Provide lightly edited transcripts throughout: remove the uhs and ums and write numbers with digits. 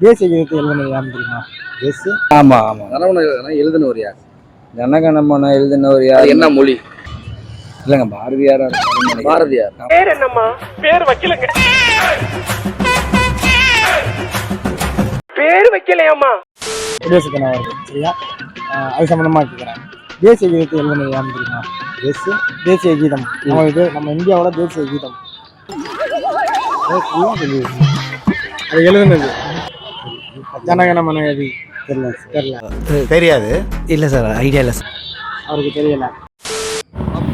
தேசிய கீதத்தை எழுதுனது யாருன்னு தெரியுமா? தேசிய ஆமா ஆமா ஜனகணமன எழுதினவர் யார்? ஜனகணமன எழுதினவர் யார்? அது என்ன மொழி? இல்லைங்க, பாரதியாரா பாரதியார். பேர் என்னம்மா? பேர் வைக்கலங்க. பேர் வைக்கலையாம்மா? குடியரசு தினம் வருது சரியா? அது சம்பந்தமா கேட்குறேன். தேசிய கீதத்தை எழுதுனது யாருன்னு தெரியுமா? தேசிய கீதம் நம்ம இந்தியாவோட தேசிய கீதம் அது எழுதுனது ஜனகணமன எழுதி தெரியாது. இல்லை சார், ஐடியா இல்லை சார். அவருக்கு தெரியல.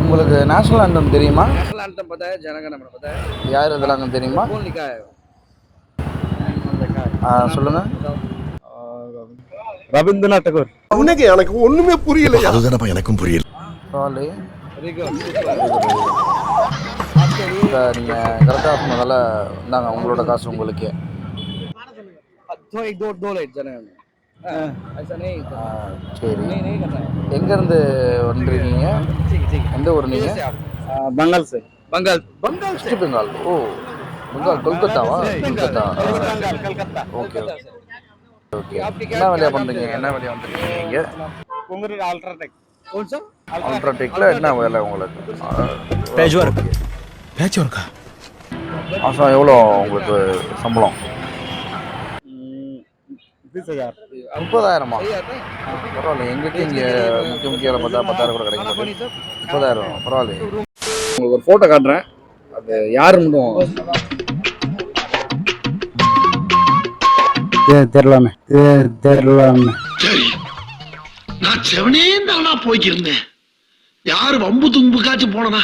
உங்களுக்கு நேஷனல் ஆந்தம் தெரியுமா? நேஷனல் ஆந்தம் பத்தா ஜனகணமன பத்தா யார் இதெல்லாம் தெரியுமா? சொல்லுங்க. ரவீந்திரநாத் தாகூர். உனக்கு எனக்கு ஒண்ணுமே புரியல. அதுதானப்பா எனக்கும் புரியல. நீங்க கரெக்டா சொன்னதால இந்தாங்க உங்களோட காசு உங்களுக்கு. சரி, எங்க இருந்து வந்திருக்கீங்க? எந்த ஊர் நீங்க? பெங்கால் சார். பெங்கால். வெஸ்ட் பெங்கால். ஓ, பெங்கால். கொல்கத்தாவா? கொல்கத்தா. Okay okay. என்ன வேலையா பண்றீங்க? என்ன வேலையா வந்துருக்கீங்க? அல்ட்ராடெக்ல என்ன வேலை உங்களுக்கு? பேட்ச் ஒர்க்கா? மாசம் எவ்வளோ உங்களுக்கு சம்பளம்? 30,000மா? பரவாயில்ல. எங்கிட்ட இங்கே முக்கிய பார்த்தா 10,000 கூட கிடைக்க மாட்டேங்குது. 30,000 பரவாயில்ல. உங்களுக்கு ஒரு ஃபோட்டோ காட்டுறேன். அது யாரு மட்டும் தெரியலாமே. நான் செவனே தானா போய்க்கிருந்தேன். யாரு வம்பு தும்புக்காச்சும் போனனா?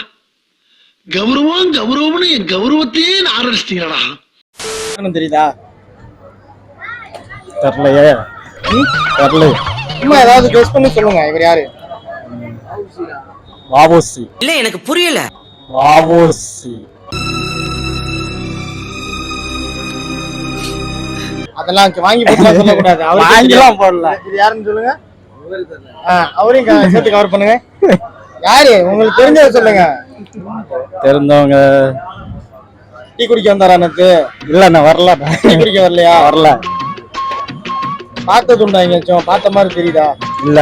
கௌரவம்னு என் கௌரவத்தையே ஆரம்பிச்சிட்டீங்களா? தெரியுதா? தெரியலையே. சும்மா ஏதாவது கெஸ் பண்ணி சொல்லுங்க. இவர் யாரு? வாவோசி. இல்ல, எனக்கு புரியல. வாவோசி. அதெல்லாம் வாங்கி போட்டுலாம் சொல்லக்கூடாது. வாங்கிலாம் போடல. இது யாருன்னு சொல்லுங்க. அவரையும் சேர்த்து கவர் பண்ணுங்க. யாரு உங்களுக்கு தெரிஞ்சதை சொல்லுங்க. தெரிஞ்சவங்க. டீ குடிக்க வந்தாரா நேத்து? இல்ல, நான் வரல. டீ குடிக்க வரலையா? வரல. பார்த்தது உண்டா? எங்கேயாச்சும் பார்த்த மாதிரி தெரியுதா? இல்ல.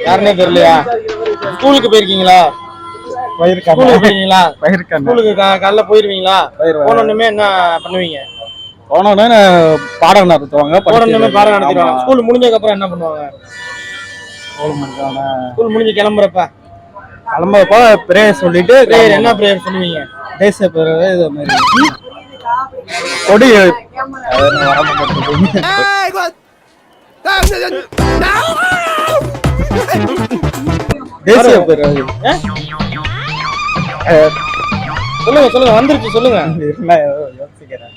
யாருன்னே தெரியலையா? ஸ்கூலுக்கு போயிருக்கீங்களா? ஸ்கூலுக்கு போயிருக்கீங்களா? ஸ்கூலுக்கு காலைல போயிருவீங்களா? போனோன்னுமே என்ன பண்ணுவீங்க? போனோன்னு பாடம் நடத்துவாங்க. போனோன்னுமே பாடம் நடத்திடுவாங்க. ஸ்கூல் முடிஞ்சதுக்கு அப்புறம் என்ன பண்ணுவாங்க? ஸ்கூல் முடிஞ்சு கிளம்புறப்ப பிரேயர் சொல்லிட்டு என்ன பிரேயர் பண்ணுவீங்க? தேசிய பேரவை இது மாதிரி கொடி தேசிய பேரவை. சொல்லுங்க வந்துருச்சு சொல்லுங்க. யோசிக்கிறேன்.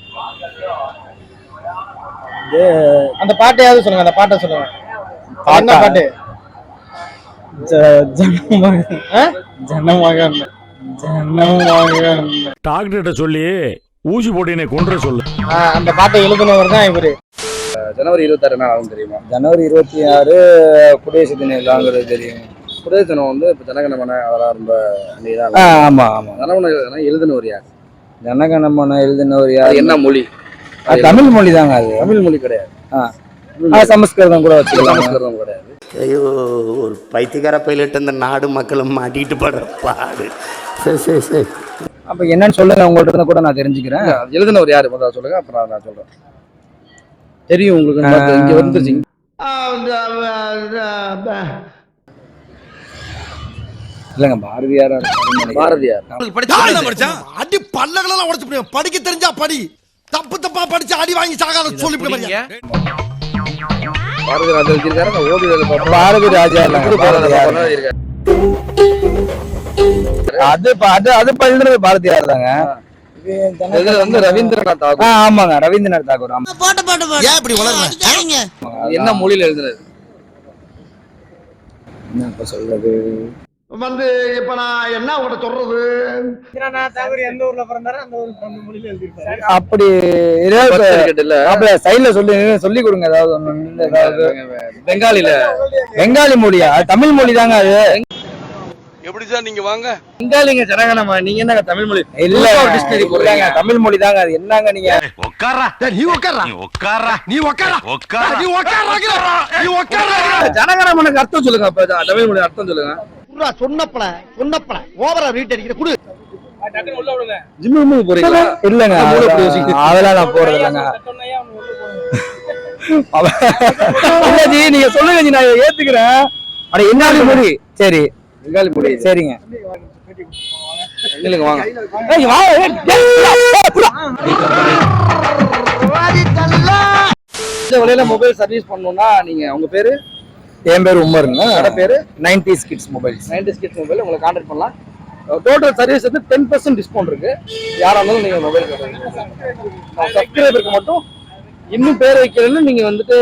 அந்த பாட்டையாவது சொல்லுங்க. அந்த பாட்டை சொல்லுங்க. என்ன பாட்டு? டாக்டர்கிட்ட சொல்லி ஊசி போட்டு கொன்ற சொல்லு. அந்த பாட்டை எழுதுனவர் தான் இவரு. ஜனவரி 26 ஆகும் தெரியுமா? ஜனவரி 26 குடியரசு தினம் தெரியும். குடியரசு தினம் வந்து இப்போ ஜனகணமன அதெல்லாம் ரொம்ப நீதான். ஆமா ஆமா. ஜனகணமன எழுதினவர் யார்? ஜனகணமன எழுதினவர் யார்? என்ன மொழி? தமிழ் மொழி தாங்க. அது தமிழ் மொழி கிடையாது. சமஸ்கிருதம் கூட வச்சுக்கலாம். சமஸ்கிருதம் கிடையாது. ஐயோ, ஒரு பைத்தியக்கார பைலட் இந்த நாடு மக்களும் மாட்டிட்டு படுற பாடு. சரி. அப்ப என்னன்னு சொல்லுங்க, உங்கள்ட்ட கூட நான் தெரிஞ்சுக்கிறேன். எழுதினவர் யாரு முதல்ல சொல்லுங்க, அப்புறம் நான் சொல்றேன். தெரியும் உங்களுக்கு. இங்க வந்துருச்சு. இல்லங்க, பாரதியாரா? பாரதியார். அடி பல்லகளெல்லாம் உடைச்சு படிக்க தெரிஞ்சா படி, தப்பா படிச்சு அடி வாங்கி சாகாத சொல்லி பாரதி ராஜா வச்சிருக்காரு. பாரதி ராஜா அது எழுதுனது பாரதியார் தாங்க. வந்து ரவீந்திரநாத் தாகூர். ஆமாங்க, ரவீந்திரநாத் தாகூர். என்ன மொழியில எழுதுனது? என்ன சொல்றது வந்து இப்ப நான் என்ன உங்கள்ட்ட சொல்றது? எந்த ஊர்ல பிறந்தாரு அந்த ஊர் மொழியில எழுதிருக்காரு. அப்படி சைட்ல சொல்லி கொடுங்க ஏதாவது. பெங்காலில. பெங்காலி மொழியா? தமிழ் மொழி தாங்க அது. எப்படி சார் நீங்க வாங்க பெங்காலிங்க ஜனகணமா நீங்க என்னங்க தமிழ் மொழி இல்ல டிக்ஷனரி இல்லங்க போடுறீங்க தமிழ் மொழி தாங்க அது என்னங்க நீங்க உட்காரா நீ உட்கார்றா நீ உட்காரா நீ உட்கார்றா உட்காரா நீ உட்கார்றா நீ உட்கார்றா ஜனகணமனுக்கு அர்த்தம் சொல்லுங்க அப்ப தமிழ் மொழி அர்த்தம் சொல்லுங்க சொன்னப்பல ஓவரா ரீட் அடிக்கிற குடு ஜிம்மு போறீங்களா இல்லங்க மூளை அப்படி யோசிக்குது. அதெல்லாம் நான் போறது இல்லங்க இல்ல ஜி நீங்க சொல்லுங்க ஜி நான் ஏத்துக்கிறேன் அட என்ன மொழி சரி பெங்காலி மொழி சரிங்க இல்லைங்க வாங்க ஏய் வா இந்த வழியில மொபைல் சர்வீஸ் பண்ணணும்னா நீங்க உங்க பேரு என் பேர் உமருங்க கடை பேரு 90s kids mobiles 90 kids mobile உங்களை கான்டாக்ட் பண்ணலாம் டோட்டல் சர்வீஸ் வந்து 10% டிஸ்கவுண்ட் இருக்கு யாரா இருந்தாலும் நீங்க மொபைல் சப்ஸ்கிரைபருக்கு மட்டும் இன்னும் பேர் வைக்கலன்னு நீங்க வந்துட்டு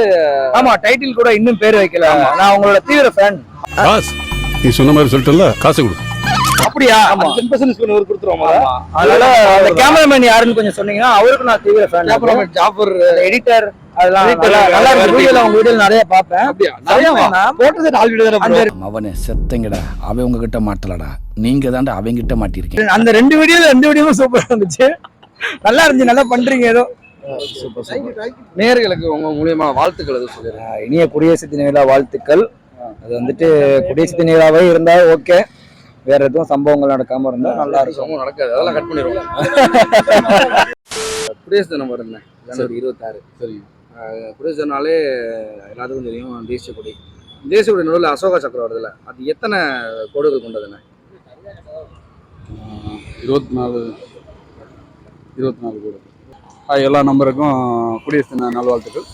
ஆமா டைட்டில் கூட இன்னும் பேர் வைக்கல நான் உங்களோட தீவிர ஃபேன் காசு நீ சொன்ன மாதிரி சொல்லிட்டல காசு கொடு அப்படியா 10% டிஸ்கவுண்ட் ஒரு கொடுத்துருவோம் அதனால அந்த கேமராமேன் யாருன்னு கொஞ்சம் சொன்னீங்கன்னா அவருக்கு நான் தீவிர ஃபேன் ஜாஃபர் எடிட்டர் அதெல்லாம் நல்லா இருக்கு வீடியோல உங்க வீடியோல நிறைய பாப்பேன் அப்படியா நிறைய போட்டது 4 வீடியோ தான் அவனே செத்தங்கடா அவன் உங்ககிட்ட மாட்டலடா நீங்க தாண்டா அவங்கிட்ட மாட்டிருக்கீங்க அந்த ரெண்டு வீடியோவும் சூப்பரா இருந்துச்சு நல்லா இருந்துச்சு நல்லா பண்றீங்க ஏதோ சூப்பர் சூப்பர் நேயர்களுக்கு உங்க மூலியமா வாழ்த்துக்கள் எதுவும் சொல்லிடுறேன் இனிய குடியரசு தின விழா வாழ்த்துக்கள் அது வந்துட்டு குடியரசு தின விழாவே இருந்தா ஓகே வேற எதுவும் சம்பவங்கள் நடக்காம இருந்தா நல்லா இருக்கும் ஒன்றும் நடக்காது அதெல்லாம் கட் பண்ணிடுவோம் குடியரசு தினம் வருங்க ஜனவரி 26 சரி குடியரசு தினம்னாலே எல்லாத்துக்கும் தெரியும் தேசிய கொடி தேசிய கொடி நடுவில் அசோகா சக்கரம் வருதுல்ல அது எத்தனை கோடுகள் கொண்டதுண்ணே 24 கோடு எல்லா நம்பருக்கும் குடியரசு தின நல்வாழ்த்துக்கள்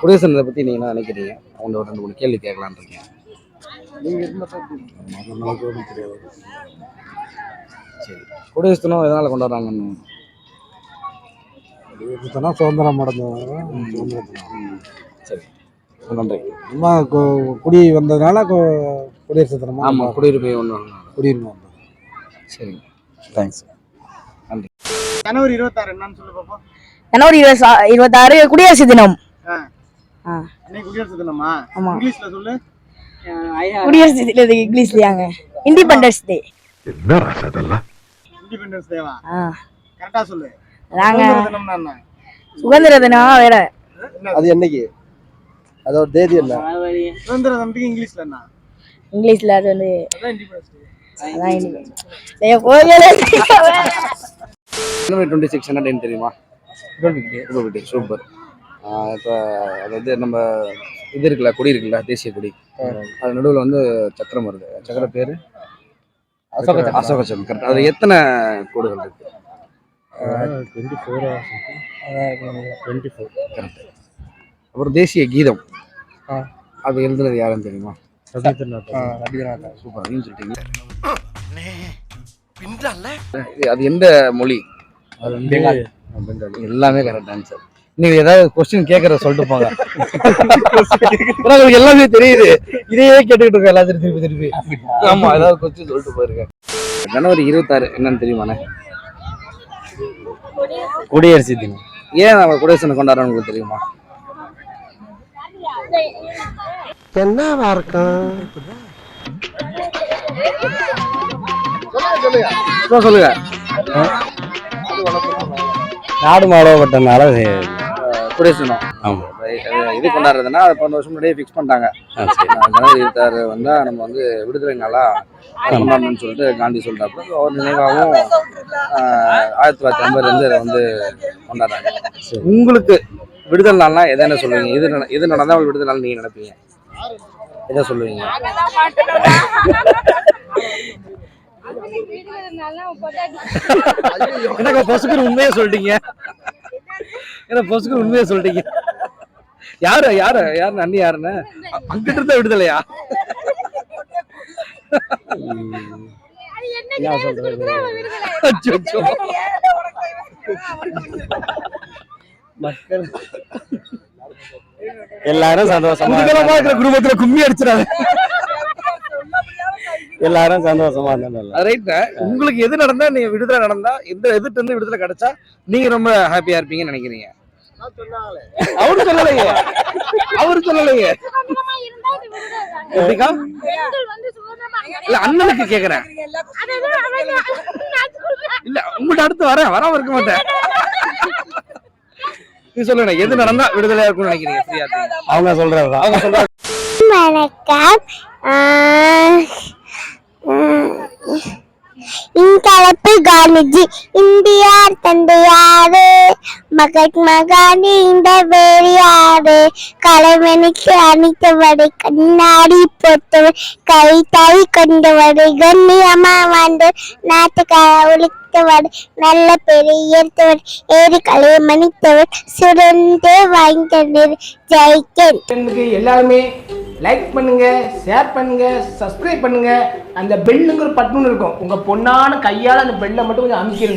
குடியரசு தினத்தை பற்றி நீங்கள் என்ன நினைக்கிறீங்க அவங்க ஒரு 2-3 கேள்வி கேட்கலான்னு இருக்கீங்க தெரியாது சரி குடியரசு தினம் எதனால் கொண்டாடுறாங்கன்னு சுதந்திரம் அடைஞ்ச சரி நன்றி சும்மா குடி வந்ததுனால குடியரசு தினமா ஆமாம் குடியுரிமை ஒன்று குடியுரிமை சரிங்க தேங்க்ஸ் நன்றி ஜனவரி 26 என்னன்னு சொல்லு பாப்போம் ஜனவரி 26 குடியரசு தினம் அன்னைக்கு குடியரசு தினமா ஆமா இங்கிலீஷ்ல சொல்லு குடியரசு தினம் இங்கிலீஷ்லயாங்க இண்டிபெண்டன்ஸ் டே என்ன ராசா அதெல்லாம் இண்டிபெண்டன்ஸ் டேவா கரெக்டா சொல்லு நாங்க சுதந்திர தினம்னா என்ன சுதந்திர தினம் வேற அது என்னைக்கு அதோட தேதி என்ன சுதந்திர தினத்துக்கு இங்கிலீஷ்ல என்ன இங்கிலீஷ்ல அது வந்து அதான் இண்டிபெண்டன்ஸ் டே அதான் independence day. ஜனவரி 26 என்ன டேன்னு தெரியுமா ரிபப்ளிக் டே சூப்பர் இப்போ அது வந்து நம்ம இது இருக்குல்ல கொடி இருக்குல்ல தேசிய கொடி அது நடுவில் வந்து சக்கரம் வருது சக்கர பேர் அசோக சக்கரம் கரெக்ட் அது எத்தனை கோடுகள் இருக்கு 24 கரெக்ட் அப்புறம் தேசிய கீதம் அது எழுதுனது யாருன்னு தெரியுமா சூப்பர் அப்படின்னு சொல்லிட்டீங்க அது எந்த மொழி பெங்காலி எல்லாமே கரெக்ட் ஆன்சர் நீங்க ஏதாவது கொஸ்டின் கேட்கற சொல்லிட்டு போங்க உங்களுக்கு எல்லாமே தெரியுது இதையே கேட்டுக்கிட்டு இருக்க எல்லாத்தையும் திருப்பி ஆமா ஏதாவது கொஸ்டின் சொல்லிட்டு போயிருக்கேன் ஜனவரி 26 என்னன்னு தெரியுமாண்ணே குடியரசு தினம் ஏன் நம்ம குடியரசு தினம் கொண்டாடுறோம் உங்களுக்கு தெரியுமா என்னவா இருக்கும் சொல்லுங்க நாடு மாடப்பட்டனால குடியரசு தினம் ஆமா இது கொண்டாடுறதுன்னா அது 15 வருஷம் முன்னாடியே ஃபிக்ஸ் பண்ணிட்டாங்க ஜனவரி 26 வந்தா நம்ம வந்து விடுதலை நாளா கொண்டாடணும்னு சொல்லிட்டு காந்தி சொல்றாப்புல அவர் நினைவாகவும் 1950 அதை வந்து கொண்டாடுறாங்க. உங்களுக்கு விடுதலை நாள்னா எதை என்ன சொல்லுவீங்க? இது நடந்தா உங்களுக்கு விடுதலை நாள் நீங்க நினைப்பீங்க, எதை சொல்லுவீங்க? எனக்கு பொசுக்கு உண்மையா சொல்லிட்டீங்க, எனக்கு பொசுக்கு உண்மையா சொல்லிட்டீங்க. யாரு யாரு யாரு அண்ணி யாருன்னு அங்கிட்டு இருந்த விடுதலையா? என்ன சொல்றது, மக்கள் எல்லாரும் சந்தோஷமா இருக்கிற குடும்பத்துல கும்மி அடிச்சிடாங்க, எல்லாரும் சந்தோஷமா இருந்தாங்க. உங்களுக்கு எது நடந்தா, நீங்க விடுதலை நடந்தா, எந்த எதிர்த்து இருந்து விடுதலை கிடைச்சா நீங்க ரொம்ப ஹாப்பியா இருப்பீங்கன்னு நினைக்கிறீங்க? அவரு சொல்லலையே எப்படிக்கா இல்ல அண்ணனுக்கு கேக்குறேன் இல்ல உங்கள்ட்ட அடுத்து வராம இருக்க மாட்டேன். நீ சொல்லுங்க எது நடந்தா விடுதலையா இருக்கும்னு நினைக்கிறீங்க? ஃப்ரீயா அவங்க சொல்றதுதான். அவங்க சொல்றாங்க. வணக்கம். இன்கலப்பு காந்திஜி இந்தியார் தந்தையாரு, மகாத்மா காந்தி இந்த வேறியாரு, கலைமணிக்கு அணித்தவரை கண்ணாடி போட்டவர், கைத்தாய் கொண்டவர், கண்ணியமா வாழ்ந்தவர், நாட்டுக்கார ஒழித்தவர், நல்ல பெரிய எடுத்தவர், ஏறி கலையை மணித்தவர், சுரந்து வாய்ந்தவர், ஜெயிக்கன். எல்லாருமே லைக் பண்ணுங்க, ஷேர் பண்ணுங்க, சப்ஸ்கிரைப் பண்ணுங்க. அந்த பெல்லுங்கிற பட்டன் இருக்கும், உங்க பொண்ணான கையால அந்த பெல்லை மட்டும் கொஞ்சம் அமுக்கிடுங்க.